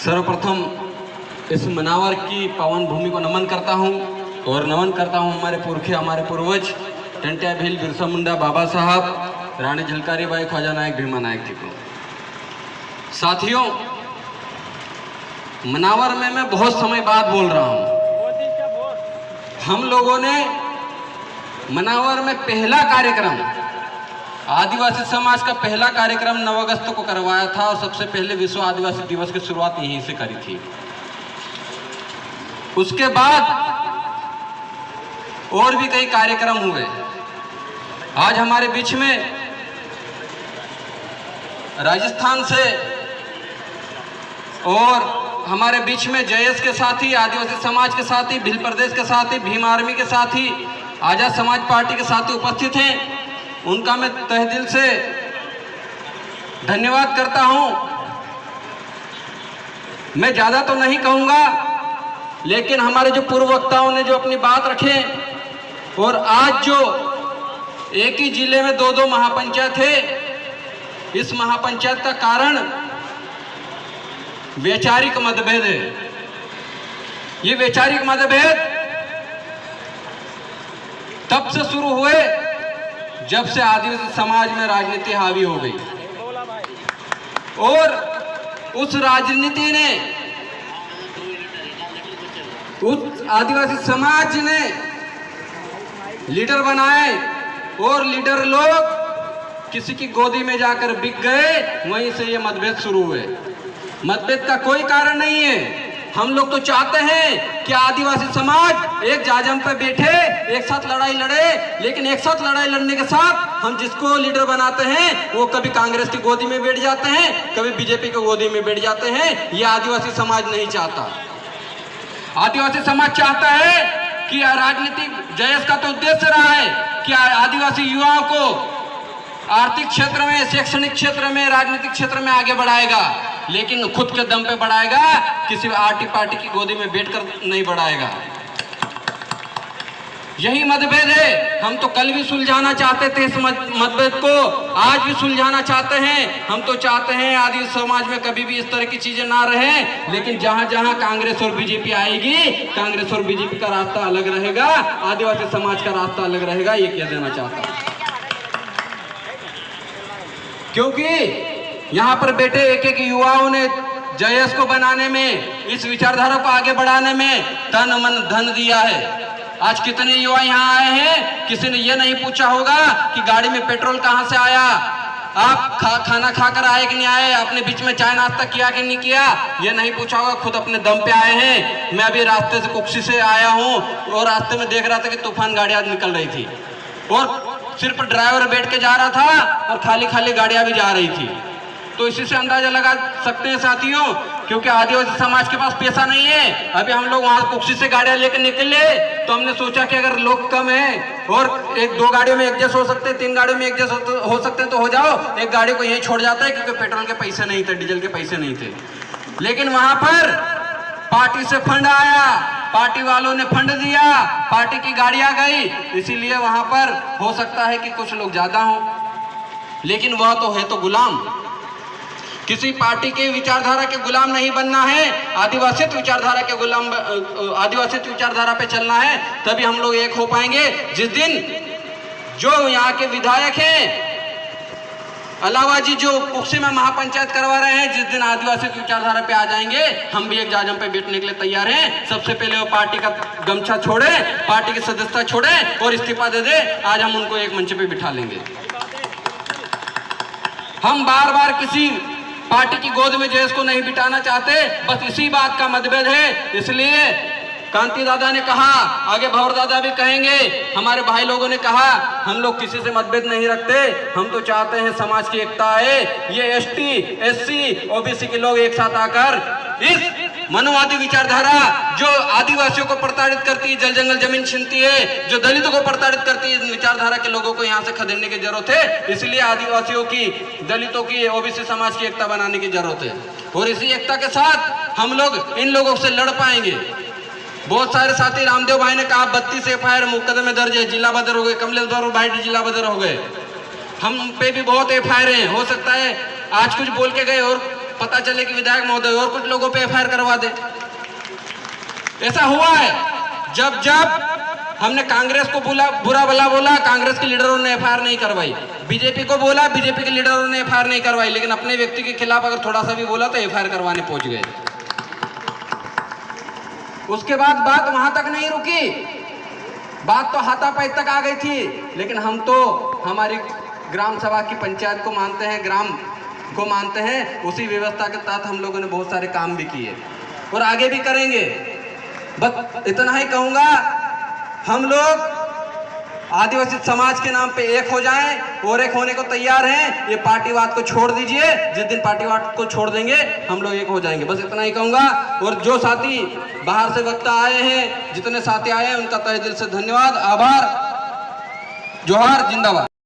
सर्वप्रथम इस मनावर की पावन भूमि को नमन करता हूँ और नमन करता हूँ हमारे पुरखे, हमारे पूर्वज टंट्या भील, बिरसा मुंडा, बाबा साहब, रानी झलकारी बाई, ख्वाजा नायक, भीमा नायक जी को। साथियों, मनावर में मैं बहुत समय बाद बोल रहा हूँ। हम लोगों ने मनावर में पहला कार्यक्रम, आदिवासी समाज का पहला कार्यक्रम 9 अगस्त को करवाया था और सबसे पहले विश्व आदिवासी दिवस की शुरुआत यहीं से करी थी। उसके बाद और भी कई कार्यक्रम हुए। आज हमारे बीच में राजस्थान से और हमारे बीच में जयस के साथी, आदिवासी समाज के साथी, भील प्रदेश के साथी, भीम आर्मी के साथी, आजाद समाज पार्टी के साथी उपस्थित हैं। उनका मैं तहे दिल से धन्यवाद करता हूं। मैं ज्यादा तो नहीं कहूंगा, लेकिन हमारे जो पूर्व वक्ताओं ने जो अपनी बात रखे और आज जो एक ही जिले में 2-2 महापंचायत है, इस महापंचायत का कारण वैचारिक मतभेद है। ये वैचारिक मतभेद तब से शुरू हुए जब से आदिवासी समाज में राजनीति हावी हो गई और उस राजनीति ने, उस आदिवासी समाज ने लीडर बनाए और लीडर लोग किसी की गोदी में जाकर बिक गए। वहीं से ये मतभेद शुरू हुए। मतभेद का कोई कारण नहीं है। हम लोग तो चाहते हैं कि आदिवासी समाज एक जाजम पे बैठे, एक साथ लड़ाई लड़े, लेकिन एक साथ लड़ाई लड़ने के साथ हम जिसको लीडर बनाते हैं वो कभी कांग्रेस की गोदी में बैठ जाते हैं, कभी बीजेपी की गोदी में बैठ जाते हैं। ये आदिवासी समाज नहीं चाहता। आदिवासी समाज चाहता है कि राजनीतिक जयस का तो उद्देश्य रहा है कि आदिवासी युवाओं को आर्थिक क्षेत्र में, शैक्षणिक क्षेत्र में, राजनीतिक क्षेत्र में आगे बढ़ाएगा, लेकिन खुद के दम पे बढ़ाएगा, किसी आरटी पार्टी की गोदी में बैठकर नहीं बढ़ाएगा। यही मतभेद है। हम तो कल भी सुलझाना चाहते थे इस मतभेद को, आज भी सुलझाना चाहते हैं। हम तो चाहते हैं आदिवासी समाज में कभी भी इस तरह की चीजें ना रहे, लेकिन जहां जहां कांग्रेस और बीजेपी आएगी, कांग्रेस और बीजेपी का रास्ता अलग रहेगा, आदिवासी समाज का रास्ता अलग रहेगा। ये कह देना चाहता हूं, क्योंकि यहाँ पर बैठे एक एक युवाओं ने जयस को बनाने में, इस विचारधारा को आगे बढ़ाने में तन मन धन दिया है। आज कितने युवा यहाँ आए हैं, किसी ने ये नहीं पूछा होगा कि गाड़ी में पेट्रोल कहाँ से आया, आप खाना खाकर आए कि नहीं आए, अपने बीच में चाय नाश्ता किया कि नहीं किया, ये नहीं पूछा होगा। खुद अपने दम पे आए हैं। मैं अभी रास्ते से कुक्सी से आया हूँ और रास्ते में देख रहा था कि तूफान गाड़ी आज निकल रही थी और सिर्फ ड्राइवर बैठ के जा रहा था और खाली खाली गाड़ियां भी जा रही थी। तो इसी से अंदाजा लगा सकते हैं साथियों, क्योंकि आदिवासी समाज के पास पैसा नहीं है। अभी हम लोग वहां कुक्सी से गाड़ियां लेकर निकले तो हमने सोचा कि अगर लोग कम हैं और 1-2 गाड़ियों में एडजस्ट हो सकते हैं, 3 गाड़ियों में एडजस्ट हो सकते हैं तो हो जाओ। एक गाड़ी को यही छोड़ जाता है क्योंकि पेट्रोल के पैसे नहीं थे, डीजल के पैसे नहीं थे। लेकिन वहां पर पार्टी से फंड आया, पार्टी वालों ने फंड दिया, पार्टी की गाड़ियां गई, इसीलिए वहां पर हो सकता है कि कुछ लोग ज्यादा हों, लेकिन वह तो है तो गुलाम। किसी पार्टी के विचारधारा के गुलाम नहीं बनना है, आदिवासी विचारधारा के गुलाम, आदिवासी विचारधारा पे चलना है। तभी हम लोग एक हो पाएंगे। जिस दिन जो यहाँ के विधायक हैं, अलावा जी जो कुक्सी में महापंचायत करवा रहे हैं, जिस दिन आदिवासी विचारधारा पे आ जाएंगे, हम भी एक जाजम पे बैठने के लिए तैयार हैं। सबसे पहले वो पार्टी का गमछा छोड़े, पार्टी की सदस्यता छोड़े और इस्तीफा दे दे। आज हम उनको एक मंच पे बिठा लेंगे। हम बार बार किसी पार्टी की गोद में जयस को नहीं बिठाना चाहते, बस इसी बात का मतभेद है। इसलिए कांति दादा ने कहा, आगे भवर दादा भी कहेंगे, हमारे भाई लोगों ने कहा, हम लोग किसी से मतभेद नहीं रखते। हम तो चाहते हैं समाज की एकता है। ये एसटी, एससी, ओबीसी के लोग एक साथ आकर इस मनुवादी विचारधारा जो आदिवासियों को प्रताड़ित करती है, जल जंगल जमीन छीनती है, जो दलितों को प्रताड़ित करती है, इस विचारधारा के लोगों को यहाँ से खदेड़ने की जरूरत है। इसलिए आदिवासियों की, दलितों की, ओबीसी समाज की एकता बनाने की जरूरत है और इसी एकता के साथ हम लोग इन लोगों से लड़ पाएंगे। बहुत सारे साथी, रामदेव भाई ने कहा 32 एफआईआर मुकदमे दर्ज है, जिला बदर हो गए, कमलेश्वर भाई जिला बदर हो गए। हम पे भी बहुत एफआईआर हैं। हो सकता है आज कुछ बोल के गए और पता चले कि विधायक महोदय और कुछ लोगों पे एफआईआर करवा दे। ऐसा हुआ है जब जब हमने कांग्रेस को बुरा भला बोला, कांग्रेस के लीडरों ने एफआईआर नहीं करवाई, बीजेपी को बोला, बीजेपी के लीडरों ने एफआईआर नहीं करवाई, लेकिन अपने व्यक्ति के खिलाफ अगर थोड़ा सा भी बोला तो एफआईआर करवाने पहुंच गए। उसके बाद बात वहां तक नहीं रुकी, बात तो हाथापाई तक आ गई थी, लेकिन हम तो हमारी ग्राम सभा की पंचायत को मानते हैं, ग्राम को मानते हैं। उसी व्यवस्था के तहत हम लोगों ने बहुत सारे काम भी किए और आगे भी करेंगे। बस इतना ही कहूंगा, हम लोग आदिवासी समाज के नाम पे एक हो जाएं और एक होने को तैयार हैं। ये पार्टीवाद को छोड़ दीजिए, जिस दिन पार्टीवाद को छोड़ देंगे हम लोग एक हो जाएंगे। बस इतना ही कहूंगा। और जो साथी बाहर से वक्ता आए हैं, जितने साथी आए हैं, उनका तहे दिल से धन्यवाद, आभार, जोहार, जिंदाबाद।